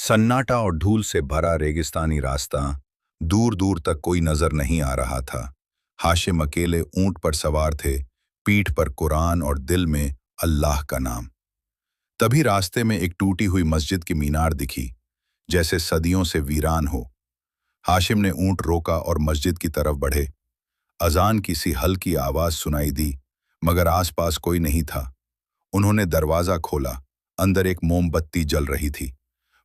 सन्नाटा और धूल से भरा रेगिस्तानी रास्ता, दूर दूर तक कोई नजर नहीं आ रहा था। हाशिम अकेले ऊंट पर सवार थे, पीठ पर कुरान और दिल में अल्लाह का नाम। तभी रास्ते में एक टूटी हुई मस्जिद की मीनार दिखी, जैसे सदियों से वीरान हो। हाशिम ने ऊंट रोका और मस्जिद की तरफ बढ़े। अजान की सी हल्की आवाज सुनाई दी, मगर आसपास कोई नहीं था। उन्होंने दरवाजा खोला। अंदर एक मोमबत्ती जल रही थी।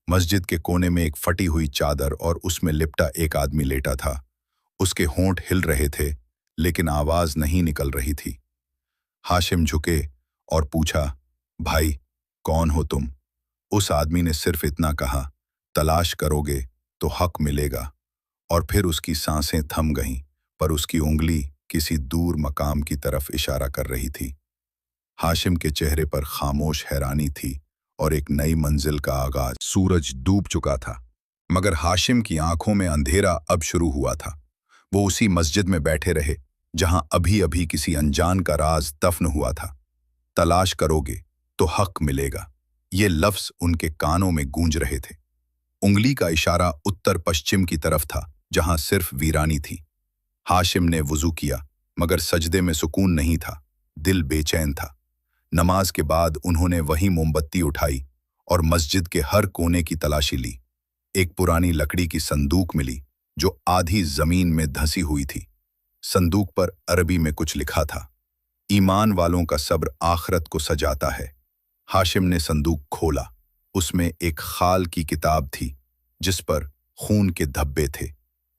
मस्जिद के कोने में एक फटी हुई चादर और उसमें लिपटा एक आदमी लेटा था। उसके होंठ हिल रहे थे, लेकिन आवाज नहीं निकल रही थी। हाशिम झुके और पूछा, भाई, कौन हो तुम? उस आदमी ने सिर्फ इतना कहा, तलाश करोगे तो हक मिलेगा। और फिर उसकी सांसें थम गईं, पर उसकी उंगली किसी दूर मकाम की तरफ इशारा कर रही थी। हाशिम के चेहरे पर खामोश हैरानी थी और एक नई मंजिल का आगाज। सूरज डूब चुका था, मगर हाशिम की आंखों में अंधेरा अब शुरू हुआ था। वो उसी मस्जिद में बैठे रहे, जहां अभी अभी किसी अनजान का राज दफन हुआ था। तलाश करोगे तो हक मिलेगा, ये लफ्ज उनके कानों में गूंज रहे थे। उंगली का इशारा उत्तर पश्चिम की तरफ था, जहां सिर्फ वीरानी थी। हाशिम ने वुजू किया, मगर सजदे में सुकून नहीं था, दिल बेचैन था। नमाज के बाद उन्होंने वही मोमबत्ती उठाई और मस्जिद के हर कोने की तलाशी ली। एक पुरानी लकड़ी की संदूक मिली, जो आधी जमीन में धंसी हुई थी। संदूक पर अरबी में कुछ लिखा था, ईमान वालों का सब्र आखरत को सजाता है। हाशिम ने संदूक खोला। उसमें एक खाल की किताब थी, जिस पर खून के धब्बे थे।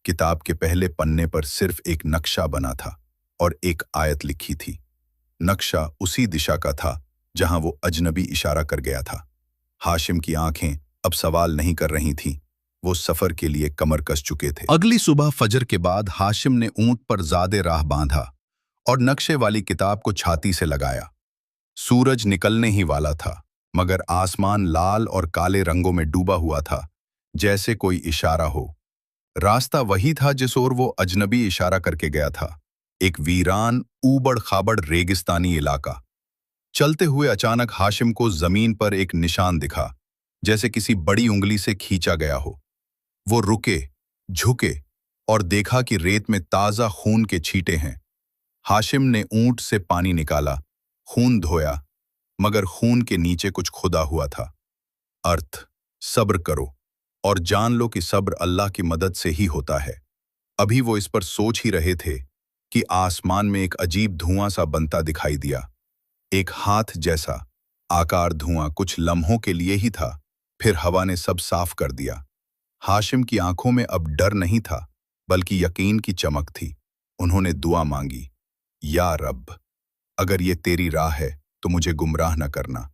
किताब के पहले पन्ने पर सिर्फ एक नक्शा बना था और एक आयत लिखी थी। नक्शा उसी दिशा का था जहां वो अजनबी इशारा कर गया था। हाशिम की आंखें अब सवाल नहीं कर रही थीं, वो सफर के लिए कमर कस चुके थे। अगली सुबह फजर के बाद हाशिम ने ऊंट पर ज़्यादा राह बांधा और नक्शे वाली किताब को छाती से लगाया। सूरज निकलने ही वाला था, मगर आसमान लाल और काले रंगों में डूबा हुआ था, जैसे कोई इशारा हो। रास्ता वही था जिस ओर वो अजनबी इशारा करके गया था, एक वीरान ऊबड़ खाबड़ रेगिस्तानी इलाका। चलते हुए अचानक हाशिम को जमीन पर एक निशान दिखा, जैसे किसी बड़ी उंगली से खींचा गया हो। वो रुके, झुके और देखा कि रेत में ताजा खून के छींटे हैं। हाशिम ने ऊंट से पानी निकाला, खून धोया, मगर खून के नीचे कुछ खुदा हुआ था। अर्थ, सब्र करो और जान लो कि सब्र अल्लाह की मदद से ही होता है। अभी वो इस पर सोच ही रहे थे कि आसमान में एक अजीब धुआं सा बनता दिखाई दिया। एक हाथ जैसा आकार धुआं कुछ लम्हों के लिए ही था, फिर हवा ने सब साफ कर दिया। हाशिम की आंखों में अब डर नहीं था, बल्कि यकीन की चमक थी। उन्होंने दुआ मांगी, या रब, अगर ये तेरी राह है तो मुझे गुमराह न करना।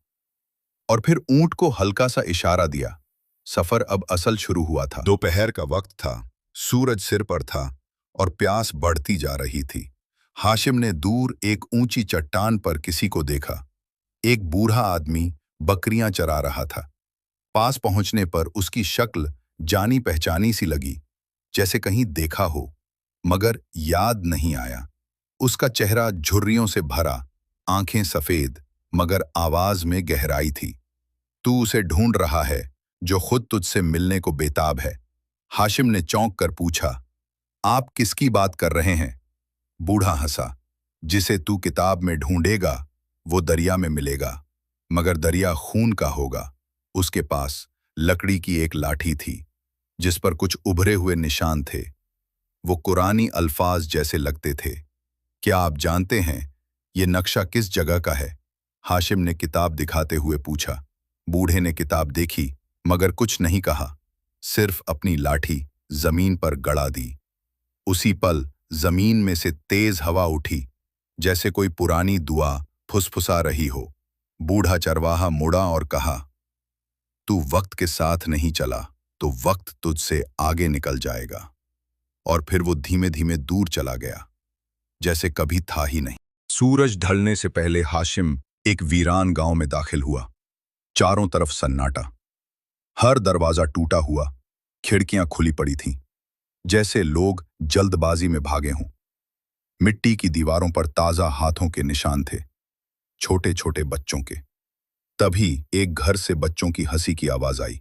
और फिर ऊंट को हल्का सा इशारा दिया। सफर अब असल शुरू हुआ था। दोपहर का वक्त था, सूरज सिर पर था और प्यास बढ़ती जा रही थी। हाशिम ने दूर एक ऊंची चट्टान पर किसी को देखा। एक बूढ़ा आदमी बकरियां चरा रहा था। पास पहुंचने पर उसकी शक्ल जानी पहचानी सी लगी, जैसे कहीं देखा हो, मगर याद नहीं आया। उसका चेहरा झुर्रियों से भरा, आंखें सफेद, मगर आवाज में गहराई थी। तू उसे ढूंढ रहा है जो खुद तुझसे मिलने को बेताब है। हाशिम ने चौंक कर पूछा, आप किसकी बात कर रहे हैं? बूढ़ा हंसा, जिसे तू किताब में ढूंढेगा वो दरिया में मिलेगा, मगर दरिया खून का होगा। उसके पास लकड़ी की एक लाठी थी, जिस पर कुछ उभरे हुए निशान थे। वो कुरानी अल्फाज जैसे लगते थे। क्या आप जानते हैं ये नक्शा किस जगह का है? हाशिम ने किताब दिखाते हुए पूछा। बूढ़े ने किताब देखी, मगर कुछ नहीं कहा, सिर्फ अपनी लाठी जमीन पर गड़ा दी। उसी पल जमीन में से तेज हवा उठी, जैसे कोई पुरानी दुआ फुसफुसा रही हो। बूढ़ा चरवाहा मुड़ा और कहा, तू वक्त के साथ नहीं चला तो वक्त तुझसे आगे निकल जाएगा। और फिर वो धीमे धीमे दूर चला गया, जैसे कभी था ही नहीं। सूरज ढलने से पहले हाशिम एक वीरान गांव में दाखिल हुआ। चारों तरफ सन्नाटा, हर दरवाजा टूटा हुआ, खिड़कियां खुली पड़ी थीं, जैसे लोग जल्दबाजी में भागे हों। मिट्टी की दीवारों पर ताजा हाथों के निशान थे, छोटे छोटे बच्चों के। तभी एक घर से बच्चों की हंसी की आवाज आई।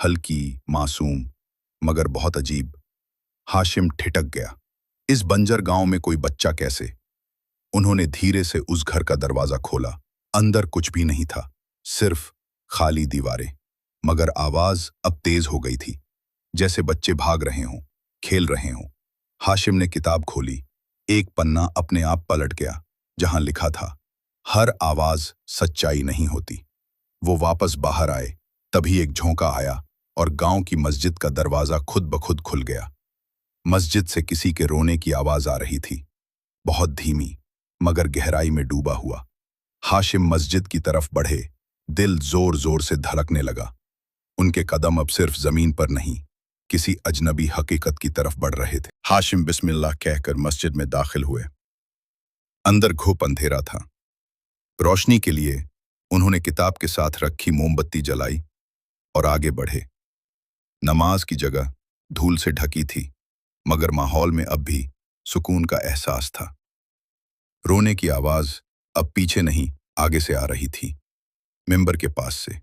हल्की, मासूम, मगर बहुत अजीब। हाशिम ठिठक गया। इस बंजर गांव में कोई बच्चा कैसे? उन्होंने धीरे से उस घर का दरवाजा खोला। अंदर कुछ भी नहीं था, सिर्फ खाली दीवारें। मगर आवाज अब तेज हो गई थी, जैसे बच्चे भाग रहे हों, खेल रहे हों। हाशिम ने किताब खोली। एक पन्ना अपने आप पलट गया, जहां लिखा था, हर आवाज सच्चाई नहीं होती। वो वापस बाहर आए, तभी एक झोंका आया और गांव की मस्जिद का दरवाजा खुद ब खुद खुल गया। मस्जिद से किसी के रोने की आवाज आ रही थी, बहुत धीमी मगर गहराई में डूबा हुआ। हाशिम मस्जिद की तरफ बढ़े, दिल जोर जोर से धड़कने लगा। उनके कदम अब सिर्फ जमीन पर नहीं, किसी अजनबी हकीकत की तरफ बढ़ रहे थे। हाशिम बिस्मिल्लाह कहकर मस्जिद में दाखिल हुए। अंदर घुप अंधेरा था। रोशनी के लिए उन्होंने किताब के साथ रखी मोमबत्ती जलाई और आगे बढ़े। नमाज की जगह धूल से ढकी थी, मगर माहौल में अब भी सुकून का एहसास था। रोने की आवाज अब पीछे नहीं, आगे से आ रही थी, मिंबर के पास से।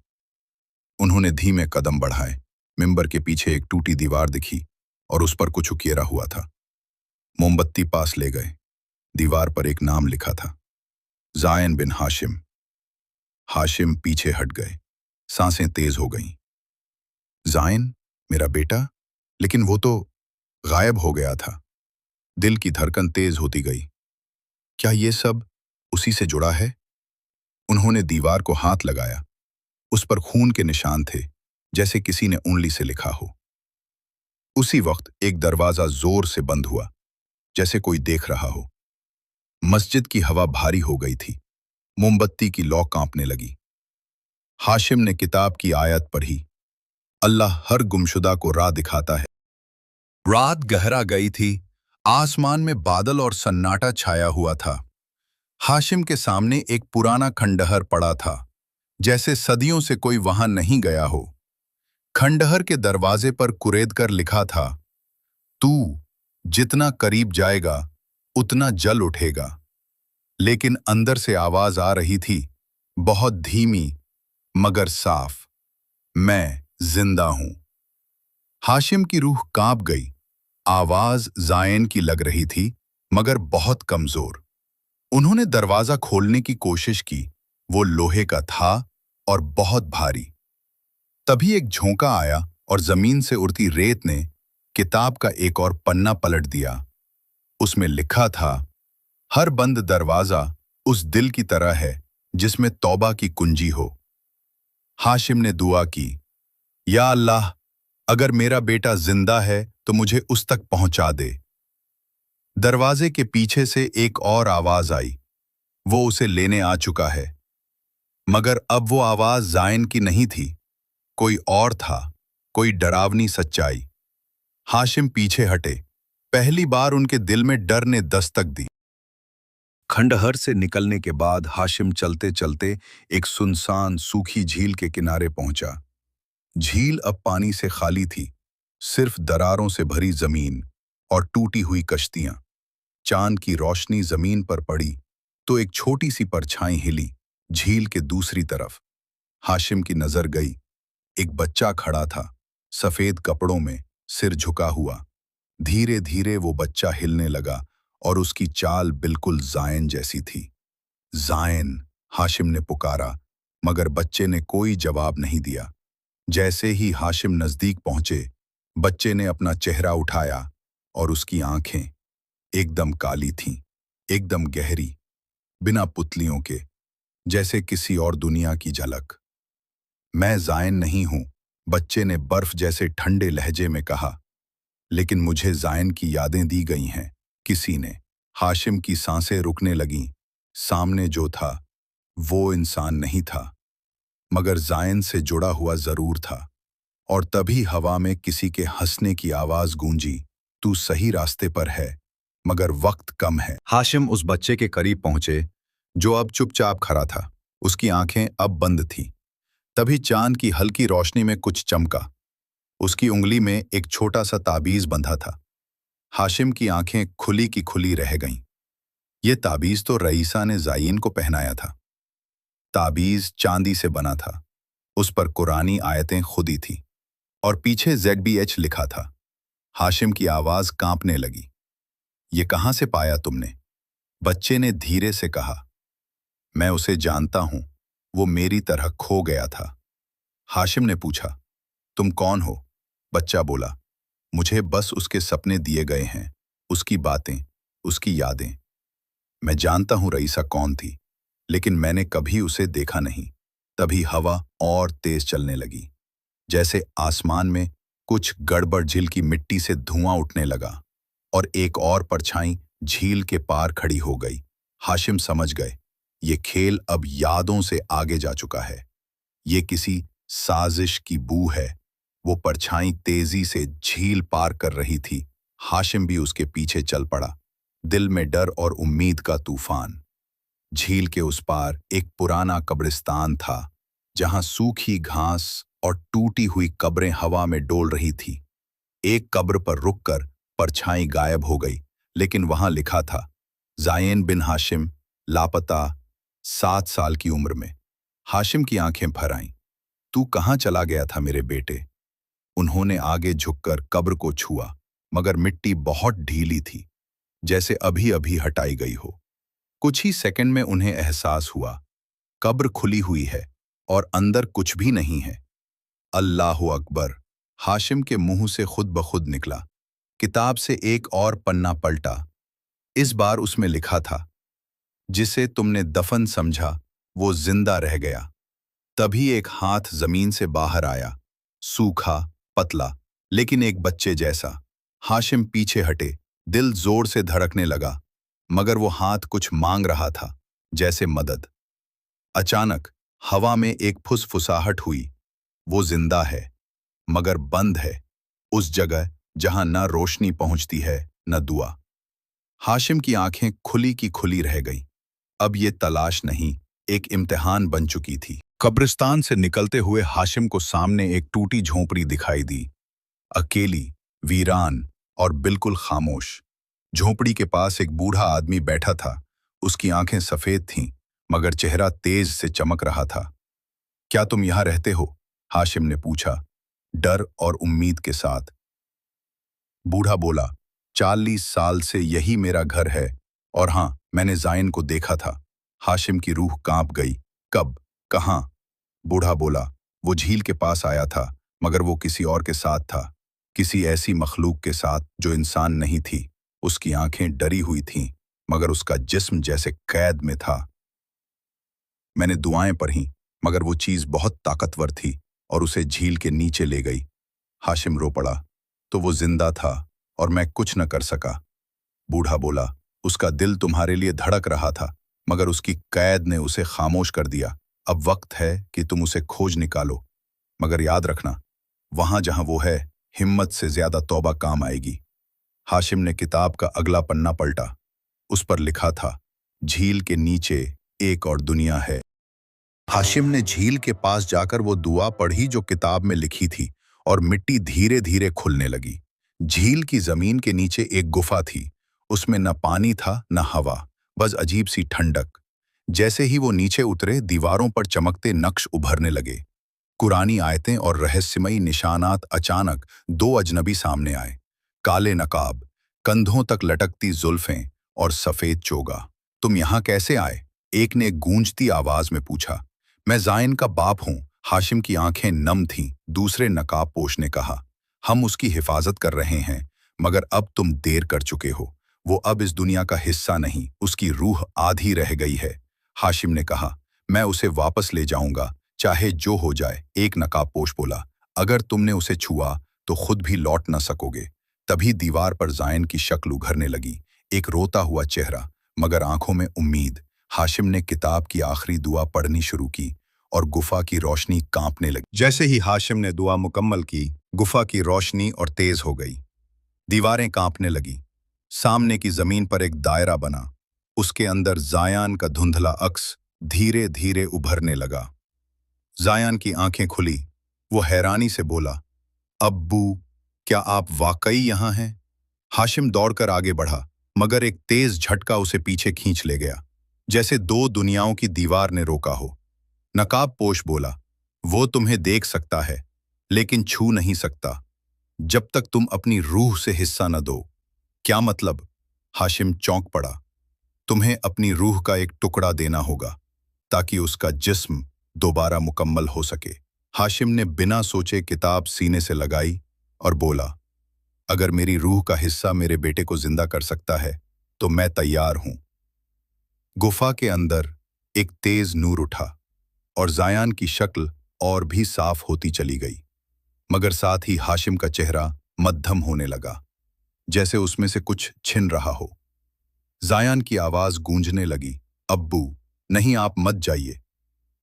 उन्होंने धीमे कदम बढ़ाए। मिंबर के पीछे एक टूटी दीवार दिखी और उस पर कुछ उकेरा हुआ था। मोमबत्ती पास ले गए। दीवार पर एक नाम लिखा था, ज़ायन बिन हाशिम। हाशिम पीछे हट गए, सांसें तेज हो गईं। ज़ायन, मेरा बेटा? लेकिन वो तो गायब हो गया था। दिल की धड़कन तेज होती गई। क्या ये सब उसी से जुड़ा है? उन्होंने दीवार को हाथ लगाया। उस पर खून के निशान थे, जैसे किसी ने उंगली से लिखा हो। उसी वक्त एक दरवाजा जोर से बंद हुआ, जैसे कोई देख रहा हो। मस्जिद की हवा भारी हो गई थी, मोमबत्ती की लौ कांपने लगी। हाशिम ने किताब की आयत पढ़ी, अल्लाह हर गुमशुदा को राह दिखाता है। रात गहरा गई थी, आसमान में बादल और सन्नाटा छाया हुआ था। हाशिम के सामने एक पुराना खंडहर पड़ा था, जैसे सदियों से कोई वहां नहीं गया हो। खंडहर के दरवाजे पर कुरेद कर लिखा था, तू जितना करीब जाएगा उतना जल उठेगा। लेकिन अंदर से आवाज आ रही थी, बहुत धीमी मगर साफ, मैं जिंदा हूं। हाशिम की रूह कांप गई। आवाज ज़ायन की लग रही थी, मगर बहुत कमजोर। उन्होंने दरवाजा खोलने की कोशिश की। वो लोहे का था और बहुत भारी। तभी एक झोंका आया और जमीन से उड़ती रेत ने किताब का एक और पन्ना पलट दिया। उसमें लिखा था, हर बंद दरवाजा उस दिल की तरह है जिसमें तौबा की कुंजी हो। हाशिम ने दुआ की, या अल्लाह, अगर मेरा बेटा जिंदा है तो मुझे उस तक पहुंचा दे। दरवाजे के पीछे से एक और आवाज आई, वो उसे लेने आ चुका है। मगर अब वो आवाज ज़ायन की नहीं थी, कोई और था, कोई डरावनी सच्चाई। हाशिम पीछे हटे। पहली बार उनके दिल में डर ने दस्तक दी। खंडहर से निकलने के बाद हाशिम चलते चलते एक सुनसान सूखी झील के किनारे पहुंचा। झील अब पानी से खाली थी, सिर्फ दरारों से भरी जमीन और टूटी हुई कश्तियां। चांद की रोशनी जमीन पर पड़ी तो एक छोटी सी परछाई हिली झील के दूसरी तरफ। हाशिम की नजर गई। एक बच्चा खड़ा था, सफेद कपड़ों में, सिर झुका हुआ। धीरे धीरे वो बच्चा हिलने लगा और उसकी चाल बिल्कुल ज़ायन जैसी थी। ज़ायन, हाशिम ने पुकारा, मगर बच्चे ने कोई जवाब नहीं दिया। जैसे ही हाशिम नजदीक पहुंचे, बच्चे ने अपना चेहरा उठाया और उसकी आंखें एकदम काली थीं, एकदम गहरी, बिना पुतलियों के, जैसे किसी और दुनिया की झलक। मैं ज़ायन नहीं हूं, बच्चे ने बर्फ जैसे ठंडे लहजे में कहा। लेकिन मुझे ज़ायन की यादें दी गई हैं किसी ने। हाशिम की सांसें रुकने लगीं। सामने जो था वो इंसान नहीं था, मगर ज़ायन से जुड़ा हुआ जरूर था। और तभी हवा में किसी के हंसने की आवाज गूंजी, तू सही रास्ते पर है, मगर वक्त कम है। हाशिम उस बच्चे के करीब पहुंचे जो अब चुपचाप खड़ा था। उसकी आंखें अब बंद थीं। तभी चांद की हल्की रोशनी में कुछ चमका। उसकी उंगली में एक छोटा सा ताबीज बंधा था। हाशिम की आंखें खुली की खुली रह गईं। ये ताबीज तो रईसा ने ज़ायन को पहनाया था। ताबीज चांदी से बना था, उस पर कुरानी आयतें खुदी थी। और पीछे ZBH लिखा था। हाशिम की आवाज कांपने लगी। ये कहां से पाया तुमने? बच्चे ने धीरे से कहा। मैं उसे जानता हूं, वो मेरी तरह खो गया था। हाशिम ने पूछा, तुम कौन हो? बच्चा बोला, मुझे बस उसके सपने दिए गए हैं, उसकी बातें, उसकी यादें। मैं जानता हूं रईसा कौन थी, लेकिन मैंने कभी उसे देखा नहीं। तभी हवा और तेज चलने लगी, जैसे आसमान में कुछ गड़बड़। झील की मिट्टी से धुआं उठने लगा और एक और परछाई झील के पार खड़ी हो गई। हाशिम समझ गए, ये खेल अब यादों से आगे जा चुका है। ये किसी साजिश की बू है। वो परछाई तेजी से झील पार कर रही थी। हाशिम भी उसके पीछे चल पड़ा, दिल में डर और उम्मीद का तूफान। झील के उस पार एक पुराना कब्रिस्तान था, जहां सूखी घास और टूटी हुई कब्रें हवा में डोल रही थी। एक कब्र पर रुककर परछाई गायब हो गई, लेकिन वहां लिखा था, ज़ायन बिन हाशिम, लापता, 7 साल की उम्र में। हाशिम की आंखें भर आईं। तू कहाँ चला गया था मेरे बेटे? उन्होंने आगे झुककर कब्र को छुआ, मगर मिट्टी बहुत ढीली थी, जैसे अभी अभी हटाई गई हो। कुछ ही सेकंड में उन्हें एहसास हुआ, कब्र खुली हुई है और अंदर कुछ भी नहीं है। अल्लाहु अकबर! हाशिम के मुंह से खुद ब खुद निकला। किताब से एक और पन्ना पलटा। इस बार उसमें लिखा था, जिसे तुमने दफन समझा वो जिंदा रह गया। तभी एक हाथ जमीन से बाहर आया, सूखा, पतला, लेकिन एक बच्चे जैसा। हाशिम पीछे हटे, दिल जोर से धड़कने लगा, मगर वो हाथ कुछ मांग रहा था, जैसे मदद। अचानक हवा में एक फुसफुसाहट हुई। वो जिंदा है, मगर बंद है, उस जगह जहां न रोशनी पहुंचती है, न दुआ। हाशिम की आंखें खुली की खुली रह गईं। अब ये तलाश नहीं, एक इम्तिहान बन चुकी थी। कब्रिस्तान से निकलते हुए हाशिम को सामने एक टूटी झोंपड़ी दिखाई दी, अकेली, वीरान और बिल्कुल खामोश। झोंपड़ी के पास एक बूढ़ा आदमी बैठा था। उसकी आंखें सफेद थीं, मगर चेहरा तेज से चमक रहा था। क्या तुम यहां रहते हो? हाशिम ने पूछा, डर और उम्मीद के साथ। बूढ़ा बोला, 40 साल से यही मेरा घर है, और हां, मैंने ज़ायन को देखा था। हाशिम की रूह कांप गई। कब? कहां? बूढ़ा बोला, वो झील के पास आया था, मगर वो किसी और के साथ था, किसी ऐसी मखलूक के साथ जो इंसान नहीं थी। उसकी आंखें डरी हुई थीं, मगर उसका जिस्म जैसे कैद में था। मैंने दुआएं पढ़ीं, मगर वो चीज बहुत ताकतवर थी और उसे झील के नीचे ले गई। हाशिम रो पड़ा, तो वो जिंदा था और मैं कुछ न कर सका। बूढ़ा बोला, उसका दिल तुम्हारे लिए धड़क रहा था, मगर उसकी कैद ने उसे खामोश कर दिया। अब वक्त है कि तुम उसे खोज निकालो, मगर याद रखना, वहां जहां वो है, हिम्मत से ज्यादा तौबा काम आएगी। हाशिम ने किताब का अगला पन्ना पलटा। उस पर लिखा था, झील के नीचे एक और दुनिया है। हाशिम ने झील के पास जाकर वो दुआ पढ़ी जो किताब में लिखी थी, और मिट्टी धीरे धीरे खुलने लगी। झील की जमीन के नीचे एक गुफा थी। उसमें न पानी था न हवा, बस अजीब सी ठंडक। जैसे ही वो नीचे उतरे, दीवारों पर चमकते नक्श उभरने लगे। कुरानी आयतें और रहस्यमयी निशानात। अचानक 2 अजनबी सामने आए, काले नकाब, कंधों तक लटकती जुल्फें और सफेद चोगा। तुम यहाँ कैसे आए? एक ने गूंजती आवाज में पूछा। मैं ज़ायन का बाप हूँ। हाशिम की आंखें नम थीं। दूसरे नकाबपोश ने कहा, हम उसकी हिफाजत कर रहे हैं, मगर अब तुम देर कर चुके हो। वो अब इस दुनिया का हिस्सा नहीं, उसकी रूह आधी रह गई है। हाशिम ने कहा, मैं उसे वापस ले जाऊंगा, चाहे जो हो जाए। एक नकाबपोश बोला, अगर तुमने उसे छुआ तो खुद भी लौट न सकोगे। तभी दीवार पर ज़ायन की शक्ल उभरने लगी, एक रोता हुआ चेहरा, मगर आंखों में उम्मीद। हाशिम ने किताब की आखिरी दुआ पढ़नी शुरू की और गुफा की रोशनी कांपने लगी। जैसे ही हाशिम ने दुआ मुकम्मल की, गुफा की रोशनी और तेज हो गई। दीवारें कांपने लगी। सामने की जमीन पर एक दायरा बना। उसके अंदर ज़ायन का धुंधला अक्स धीरे धीरे उभरने लगा। ज़ायन की आंखें खुली। वो हैरानी से बोला, अब्बू, क्या आप वाकई यहाँ हैं? हाशिम दौड़कर आगे बढ़ा, मगर एक तेज झटका उसे पीछे खींच ले गया, जैसे 2 दुनियाओं की दीवार ने रोका हो। नकाबपोश बोला, वो तुम्हें देख सकता है, लेकिन छू नहीं सकता जब तक तुम अपनी रूह से हिस्सा न दो। क्या मतलब? हाशिम चौंक पड़ा। तुम्हें अपनी रूह का एक टुकड़ा देना होगा ताकि उसका जिस्म दोबारा मुकम्मल हो सके। हाशिम ने बिना सोचे किताब सीने से लगाई और बोला, अगर मेरी रूह का हिस्सा मेरे बेटे को जिंदा कर सकता है तो मैं तैयार हूं। गुफा के अंदर एक तेज नूर उठा और जायान की शक्ल और भी साफ होती चली गई, मगर साथ ही हाशिम का चेहरा मध्यम होने लगा, जैसे उसमें से कुछ छिन रहा हो। जायान की आवाज गूंजने लगी, अब्बू, नहीं, आप मत जाइए।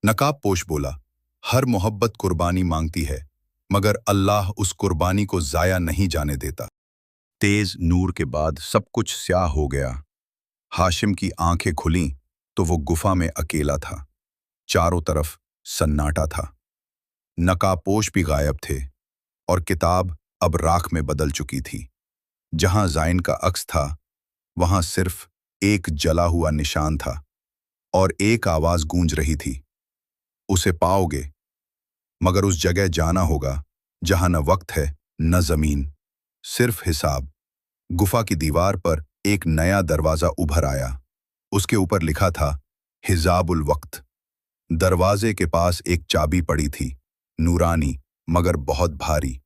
नकाब पोश बोला, हर मोहब्बत कुर्बानी मांगती है, मगर अल्लाह उस कुर्बानी को जाया नहीं जाने देता। तेज नूर के बाद सब कुछ स्याह हो गया। हाशिम की आंखें खुलीं तो वो गुफा में अकेला था। चारों तरफ सन्नाटा था। नकाबपोश भी गायब थे और किताब अब राख में बदल चुकी थी। जहां जाइन का अक्स था, वहां सिर्फ एक जला हुआ निशान था और एक आवाज गूंज रही थी, उसे पाओगे, मगर उस जगह जाना होगा जहां न वक्त है न जमीन, सिर्फ हिसाब। गुफा की दीवार पर एक नया दरवाजा उभर आया। उसके ऊपर लिखा था, हिजाबुल वक्त। दरवाजे के पास एक चाबी पड़ी थी, नूरानी मगर बहुत भारी।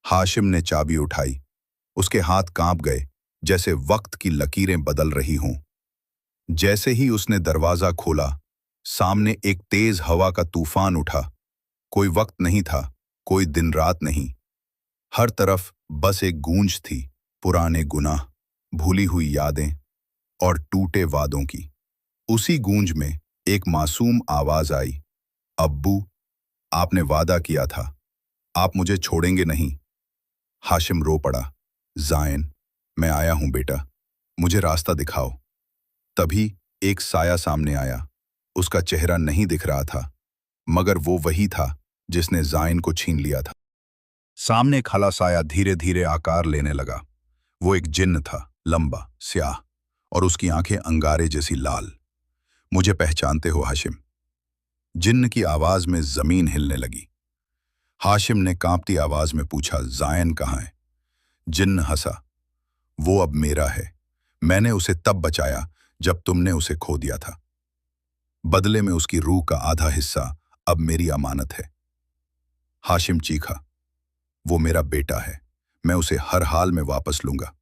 हाशिम ने चाबी उठाई। उसके हाथ कांप गए, जैसे वक्त की लकीरें बदल रही हों। जैसे ही उसने दरवाजा खोला, सामने एक तेज हवा का तूफान उठा। कोई वक्त नहीं था, कोई दिन रात नहीं। हर तरफ बस एक गूंज थी, पुराने गुनाह, भूली हुई यादें और टूटे वादों की। उसी गूंज में एक मासूम आवाज आई, अब्बू, आपने वादा किया था, आप मुझे छोड़ेंगे नहीं। हाशिम रो पड़ा, जायन, मैं आया हूं बेटा, मुझे रास्ता दिखाओ। तभी एक साया सामने आया। उसका चेहरा नहीं दिख रहा था, मगर वो वही था जिसने जायन को छीन लिया था। सामने खड़ा साया धीरे धीरे आकार लेने लगा। वो एक जिन्न था, लंबा, स्याह, और उसकी आंखें अंगारे जैसी लाल। मुझे पहचानते हो हाशिम? जिन्न की आवाज में जमीन हिलने लगी। हाशिम ने कांपती आवाज में पूछा, जायन कहाँ है? जिन्न हंसा, वो अब मेरा है। मैंने उसे तब बचाया जब तुमने उसे खो दिया था। बदले में उसकी रूह का आधा हिस्सा अब मेरी अमानत है। हाशिम चीखा, वो मेरा बेटा है, मैं उसे हर हाल में वापस लूंगा।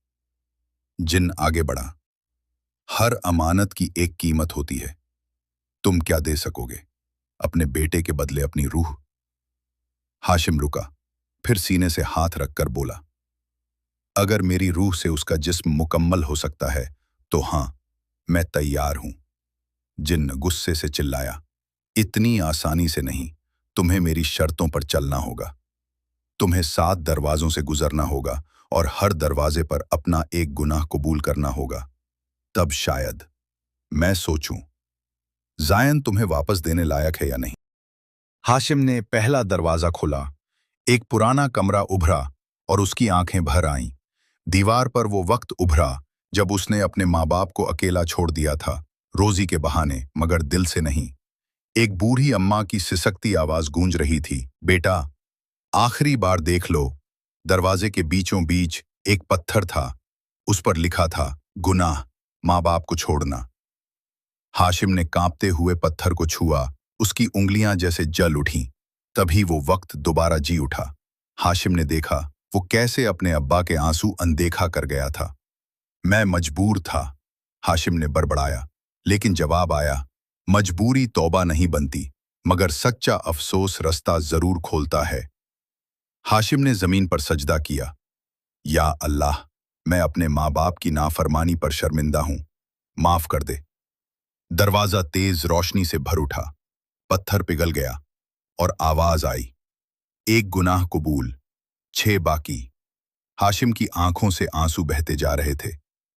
जिन्न आगे बढ़ा, हर अमानत की एक कीमत होती है। तुम क्या दे सकोगे? अपने बेटे के बदले अपनी रूह? हाशिम रुका, फिर सीने से हाथ रखकर बोला, अगर मेरी रूह से उसका जिस्म मुकम्मल हो सकता है तो हां, मैं तैयार हूं। जिन्न गुस्से से चिल्लाया, इतनी आसानी से नहीं, तुम्हें मेरी शर्तों पर चलना होगा। तुम्हें 7 दरवाजों से गुजरना होगा और हर दरवाजे पर अपना एक गुनाह कबूल करना होगा। तब शायद मैं सोचूं, जायन तुम्हें वापस देने लायक है या नहीं। हाशिम ने पहला दरवाजा खोला। एक पुराना कमरा उभरा और उसकी आंखें भर आईं। दीवार पर वो वक्त उभरा जब उसने अपने माँ बाप को अकेला छोड़ दिया था, रोजी के बहाने, मगर दिल से नहीं। एक बूढ़ी अम्मा की सिसकती आवाज गूंज रही थी, बेटा, आखिरी बार देख लो। दरवाजे के बीचों बीच एक पत्थर था, उस पर लिखा था, गुनाह, माँ बाप को छोड़ना। हाशिम ने कांपते हुए पत्थर को छुआ, उसकी उंगलियां जैसे जल उठीं। तभी वो वक्त दोबारा जी उठा। हाशिम ने देखा वो कैसे अपने अब्बा के आंसू अनदेखा कर गया था। मैं मजबूर था, हाशिम ने बड़बड़ाया, लेकिन जवाब आया, मजबूरी तौबा नहीं बनती, मगर सच्चा अफसोस रास्ता जरूर खोलता है। हाशिम ने जमीन पर सजदा किया, या अल्लाह, मैं अपने माँ बाप की नाफरमानी पर शर्मिंदा हूं, माफ कर दे। दरवाजा तेज रोशनी से भर उठा, पत्थर पिघल गया और आवाज आई, एक गुनाह कबूल, 6 बाकी। हाशिम की आंखों से आंसू बहते जा रहे थे,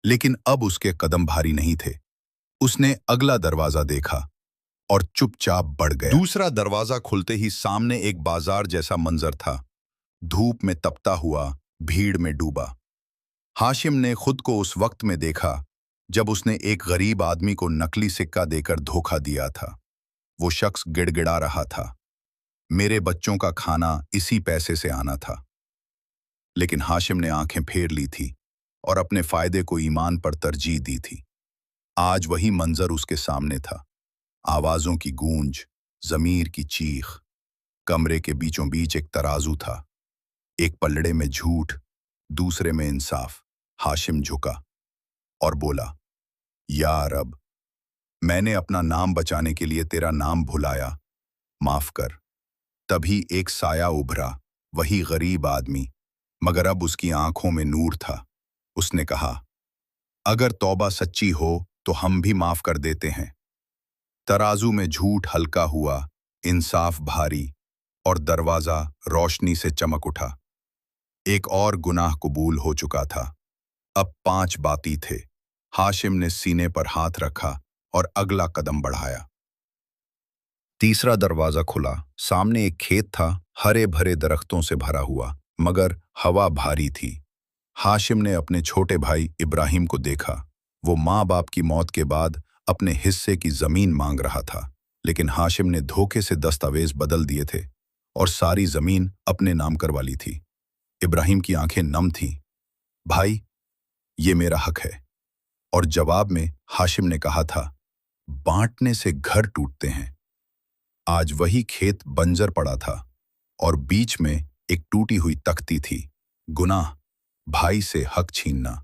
लेकिन अब उसके कदम भारी नहीं थे। उसने अगला दरवाजा देखा और चुपचाप बढ़ गया। दूसरा दरवाजा खुलते ही सामने एक बाजार जैसा मंजर था, धूप में तपता हुआ, भीड़ में डूबा। हाशिम ने खुद को उस वक्त में देखा जब उसने एक गरीब आदमी को नकली सिक्का देकर धोखा दिया था। वो शख्स गिड़गिड़ा रहा था, मेरे बच्चों का खाना इसी पैसे से आना था। लेकिन हाशिम ने आंखें फेर ली थी और अपने फायदे को ईमान पर तरजीह दी थी। आज वही मंजर उसके सामने था। आवाजों की गूंज, जमीर की चीख। कमरे के बीचों बीच एक तराजू था, एक पलड़े में झूठ, दूसरे में इंसाफ। हाशिम झुका और बोला, या रब, मैंने अपना नाम बचाने के लिए तेरा नाम भुलाया, माफ कर। तभी एक साया उभरा, वही गरीब आदमी, मगर अब उसकी आंखों में नूर था। उसने कहा, अगर तौबा सच्ची हो तो हम भी माफ कर देते हैं। तराजू में झूठ हल्का हुआ, इंसाफ भारी, और दरवाजा रोशनी से चमक उठा। एक और गुनाह कबूल हो चुका था। अब 5 बाकी थे। हाशिम ने सीने पर हाथ रखा और अगला कदम बढ़ाया। तीसरा दरवाजा खुला। सामने एक खेत था, हरे भरे दरख्तों से भरा हुआ, मगर हवा भारी थी। हाशिम ने अपने छोटे भाई इब्राहिम को देखा। वो माँ बाप की मौत के बाद अपने हिस्से की जमीन मांग रहा था, लेकिन हाशिम ने धोखे से दस्तावेज बदल दिए थे और सारी जमीन अपने नाम करवा ली थी। इब्राहिम की आंखें नम थीं। भाई, ये मेरा हक है। और जवाब में हाशिम ने कहा था, बांटने से घर टूटते हैं। आज वही खेत बंजर पड़ा था और बीच में एक टूटी हुई तख्ती थी। गुनाह, भाई से हक छीनना।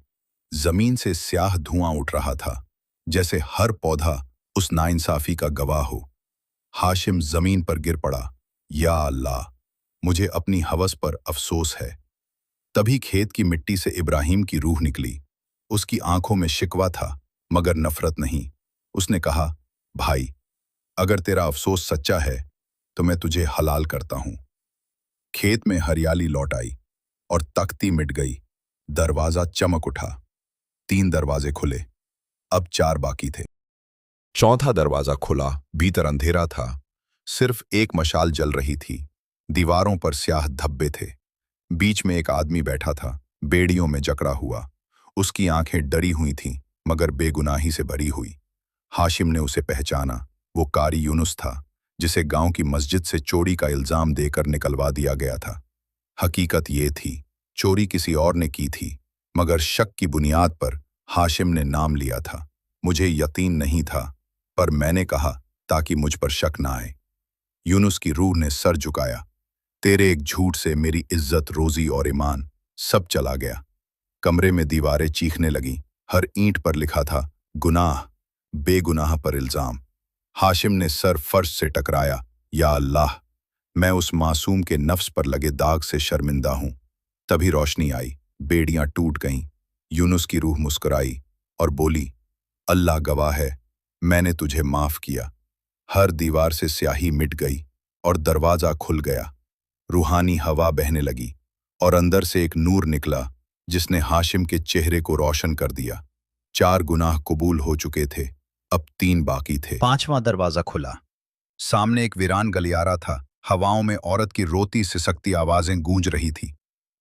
जमीन से स्याह धुआं उठ रहा था, जैसे हर पौधा उस नाइंसाफी का गवाह हो। हाशिम जमीन पर गिर पड़ा। या अल्लाह, मुझे अपनी हवस पर अफसोस है। तभी खेत की मिट्टी से इब्राहिम की रूह निकली। उसकी आंखों में शिकवा था, मगर नफरत नहीं। उसने कहा, भाई, अगर तेरा अफसोस सच्चा है तो मैं तुझे हलाल करता हूं। खेत में हरियाली लौट आई और तख्ती मिट गई। दरवाजा चमक उठा। 3 दरवाजे खुले, अब 4 बाकी थे। चौथा दरवाजा खुला। भीतर अंधेरा था, सिर्फ एक मशाल जल रही थी। दीवारों पर स्याह धब्बे थे। बीच में एक आदमी बैठा था, बेड़ियों में जकड़ा हुआ। उसकी आंखें डरी हुई थीं, मगर बेगुनाही से भरी हुई। हाशिम ने उसे पहचाना। वो कारी यूनुस था, जिसे गांव की मस्जिद से चोरी का इल्जाम देकर निकलवा दिया गया था। हकीकत ये थी, चोरी किसी और ने की थी, मगर शक की बुनियाद पर हाशिम ने नाम लिया था। मुझे यकीन नहीं था, पर मैंने कहा ताकि मुझ पर शक ना आए। यूनुस की रूह ने सर झुकाया। तेरे एक झूठ से मेरी इज्जत, रोजी और ईमान सब चला गया। कमरे में दीवारें चीखने लगीं। हर ईंट पर लिखा था, गुनाह, बेगुनाह पर इल्जाम। हाशिम ने सर फर्श से टकराया। या अल्लाह, मैं उस मासूम के नफ्स पर लगे दाग से शर्मिंदा हूं। तभी रोशनी आई, बेड़ियां टूट गईं। यूनुस की रूह मुस्कुराई और बोली, अल्लाह गवाह है, मैंने तुझे माफ किया। हर दीवार से स्याही मिट गई और दरवाजा खुल गया। रूहानी हवा बहने लगी और अंदर से एक नूर निकला, जिसने हाशिम के चेहरे को रोशन कर दिया। 4 गुनाह कबूल हो चुके थे, अब 3 बाकी थे। 5वां दरवाजा खुला। सामने एक वीरान गलियारा था। हवाओं में औरत की रोती सिसकती आवाजें गूंज रही थी।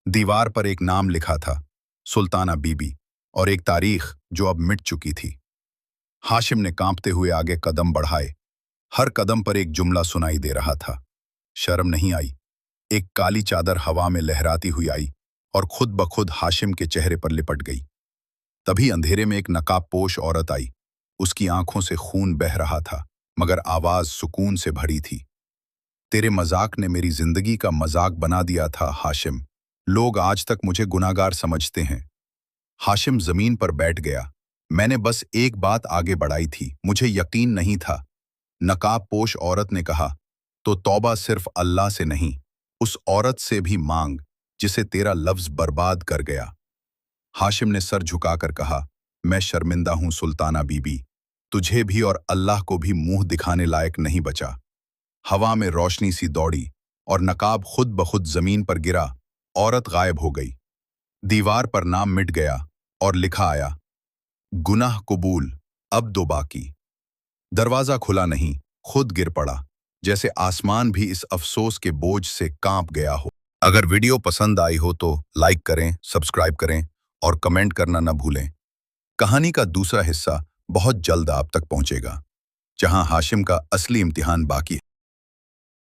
दीवार पर एक नाम लिखा था, सुल्ताना बीबी, और एक तारीख जो अब मिट चुकी थी। हाशिम ने कांपते हुए आगे कदम बढ़ाए। हर कदम पर एक जुमला सुनाई दे रहा था। शर्म नहीं आई। एक काली चादर हवा में लहराती हुई आई और खुद ब खुद हाशिम के चेहरे पर लिपट गई। तभी अंधेरे में एक नकाबपोश औरत आई। उसकी आंखों से खून बह रहा था, मगर आवाज सुकून से भरी थी। तेरे मजाक ने मेरी जिंदगी का मजाक बना दिया था हाशिम। लोग आज तक मुझे गुनाहगार समझते हैं। हाशिम जमीन पर बैठ गया। मैंने बस एक बात आगे बढ़ाई थी, मुझे यकीन नहीं था। नकाबपोश औरत ने कहा, तो तौबा सिर्फ अल्लाह से नहीं, उस औरत से भी मांग जिसे तेरा लफ्ज बर्बाद कर गया। हाशिम ने सर झुकाकर कहा, मैं शर्मिंदा हूं सुल्ताना बीबी, तुझे भी और अल्लाह को भी मुंह दिखाने लायक नहीं बचा। हवा में रोशनी सी दौड़ी और नकाब खुद ब खुद जमीन पर गिरा। औरत गायब हो गई। दीवार पर नाम मिट गया और लिखा आया, गुनाह कबूल, अब 2 बाकी। दरवाजा खुला नहीं, खुद गिर पड़ा, जैसे आसमान भी इस अफसोस के बोझ से कांप गया हो। अगर वीडियो पसंद आई हो तो लाइक करें, सब्सक्राइब करें और कमेंट करना न भूलें। कहानी का दूसरा हिस्सा बहुत जल्द आप तक पहुंचेगा, जहां हाशिम का असली इम्तिहान बाकी है।